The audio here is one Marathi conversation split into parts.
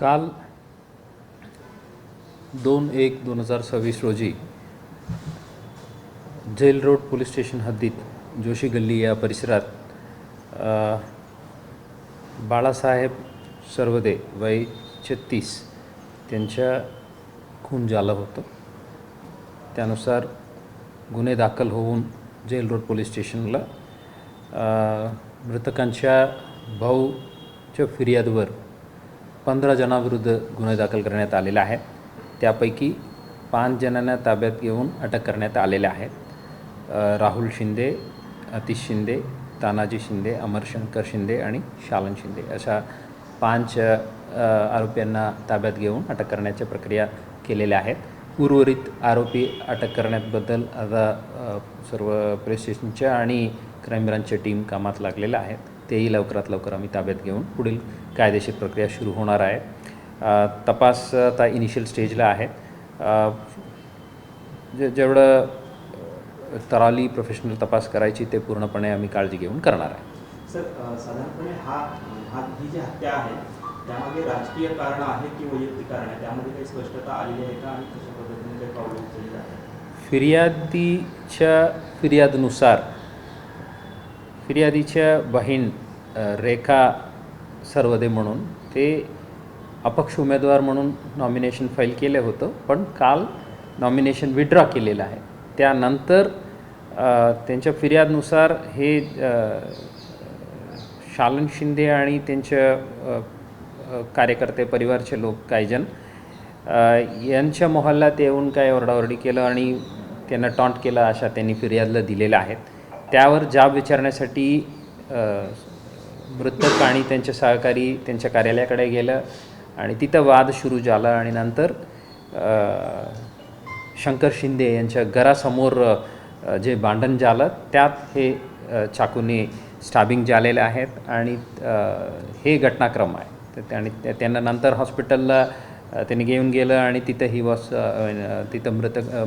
काल 2/1/2026 रोजी जेल रोड पोलीस स्टेशन हद्दीत जोशी गल्ली या परिसरात बाळासाहेब सर्वदे वय 36 त्यांच्या खून झालं होतं. त्यानुसार गुन्हे दाखल होऊन जेल रोड पोलीस स्टेशनला मृतकांच्या भाऊच्या फिर्यादीवर 15 जणांविरुद्ध गुन्हे दाखल करण्यात आलेले आहेत. त्यापैकी 5 जणांना ताब्यात घेऊन अटक करण्यात आलेले आहेत. राहुल शिंदे, अतिश शिंदे, तानाजी शिंदे, अमरशंकर शिंदे आणि शालन शिंदे अशा 5 आरोपींना ताब्यात घेऊन अटक करण्याच्या प्रक्रिया केलेल्या आहेत. उर्वरित आरोपी अटक करण्याबद्दल आता सर्व पोलीस स्टेशनच्या आणि क्राईम ब्रांचच्या टीम कामात लागलेल्या आहेत. तेही लवकरात लवकर आम्ही ताब्यात घेऊन पुढील कायदेशीर प्रक्रिया सुरू होणार आहे. तपास आता इनिशियल स्टेजला आहे. जेवढं तराली प्रोफेशनल तपास करायची ते पूर्णपणे आम्ही काळजी घेऊन करणार आहे. सर, साधारणपणे ही जी हत्या आहे त्यामध्ये राजकीय कारण आहे की वैयक्तिक कारण आहे, त्यामध्ये काही स्पष्टता आलेली आहे का आणि कशा पद्धतीने काही पावलं उचलली आहे? फिर्यादीच्या फिर्यादीच्या बहीण रेखा सर्वदे म्हणून ते अपक्ष उमेदवार म्हणून नॉमिनेशन फाईल केलं होतं, पण काल नॉमिनेशन विड्रॉ केलेलं आहे. त्यानंतर त्यांच्या फिर्यादनुसार हे शालन शिंदे आणि त्यांच्या कार्यकर्ते परिवारचे लोक काही जण यांच्या मोहल्ल्यात येऊन काय ओरडाओरडी केलं आणि त्यांना टॉन्ट केलं अशा त्यांनी फिर्यादला दिलेल्या आहेत. त्यावर जाब विचारण्यासाठी मृतक आणि त्यांचे सहकारी त्यांच्या कार्यालयाकडे गेलं आणि तिथं वाद सुरू झाला आणि नंतर शंकर शिंदे यांच्या घरासमोर जे भांडण झालं त्यात हे चाकूने स्टॅबिंग झालेले आहेत आणि हे घटनाक्रम आहे. आणि त्यांना नंतर हॉस्पिटलला त्यांनी घेऊन गेलं आणि तिथं तिथं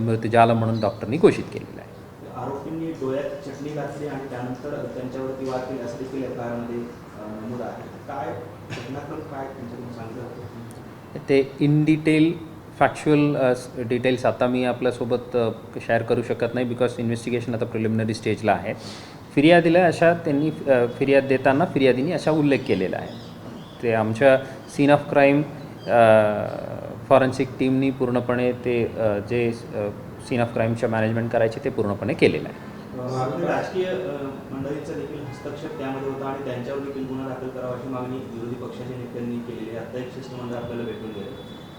मृत झालं म्हणून डॉक्टरनी घोषित केलेलं आहे. आरोपींनी डोळ्यात चटणी घातली आणि त्यानंतर त्यांच्यावरती वार केले असं देखील एफआयआरमध्ये नमूद आहे. काय घटनाक्रम काय त्यांच्याकडून सांगितलं ते इन डिटेल फॅक्च्युअल डिटेल्स आता मी आपल्यासोबत शेअर करू शकत नाही, बिकॉज इन्व्हेस्टिगेशन आता प्रिलिमिनरी स्टेजला आहे. फिर्यादीला त्यांनी फिर्याद देताना फिर्यादीने असा उल्लेख केलेला आहे. ते आमच्या सीन ऑफ क्राईम फॉरेन्सिक टीमनी पूर्णपणे ते जे सीन ऑफ क्राईमच्या मॅनेजमेंट करायचे ते पूर्णपणे केलेलं आहे. राजकीय मंडळींचा देखील हस्तक्षेप त्यामध्ये होता आणि त्यांच्यावर देखील गुन्हा दाखल करावा अशी मागणी विरोधी पक्षाच्या नेत्यांनी केलेली आहे. आता एक शिष्टमंडळ आपल्याला भेटून गेलं.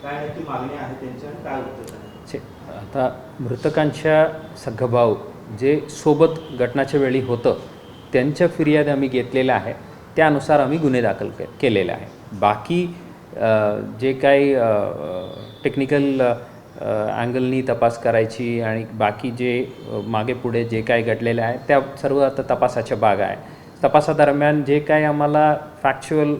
काय नक्की मागणी आहे त्यांच्या आणि काय उत्तर आहे? आता मृतकांच्या सगभाऊ जे सोबत घटनाच्या वेळी होतं त्यांच्या फिर्याद आम्ही घेतलेल्या आहे. त्यानुसार आम्ही गुन्हे दाखल केलेले आहे. बाकी जे काही टेक्निकल अँगलनी तपास करायची आणि बाकी जे मागे पुढे जे काय घडलेले आहे त्या सर्व आता तपासाच्या भाग आहे. तपासादरम्यान जे काय आम्हाला फॅक्च्युअल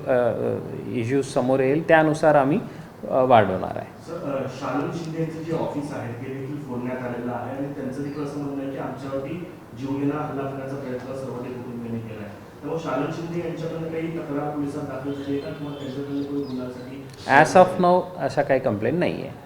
इश्यूज समोर येईल त्यानुसार आम्ही वाढवणार आहे. सर, शालन शिंदे यांचं जे ऑफिस आहे ते देखील फोडण्यात आलेलं आहे आणि त्यांचं देखील असं म्हणणं आहे की आमच्यावरती जीवघेणा हल्ला करण्याचा प्रयत्न सर्वते कुटुंबियांनी केला आहे. त्यामुळे शालन शिंदे यांच्याकडनं काही तक्रार पोलिसात दाखल झाली आहे का किंवा त्यांच्याकडनं काही गुन्ह्यासाठी? ॲज ऑफ नाऊ अशा काही कंप्लेंट नाही आहे.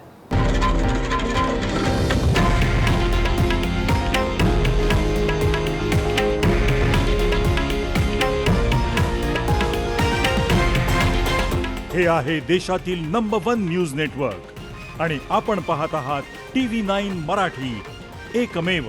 हे आहे देशातील नंबर 1 न्यूज नेटवर्क आणि आपण पाहत आहात TV9 मराठी, एकमेव.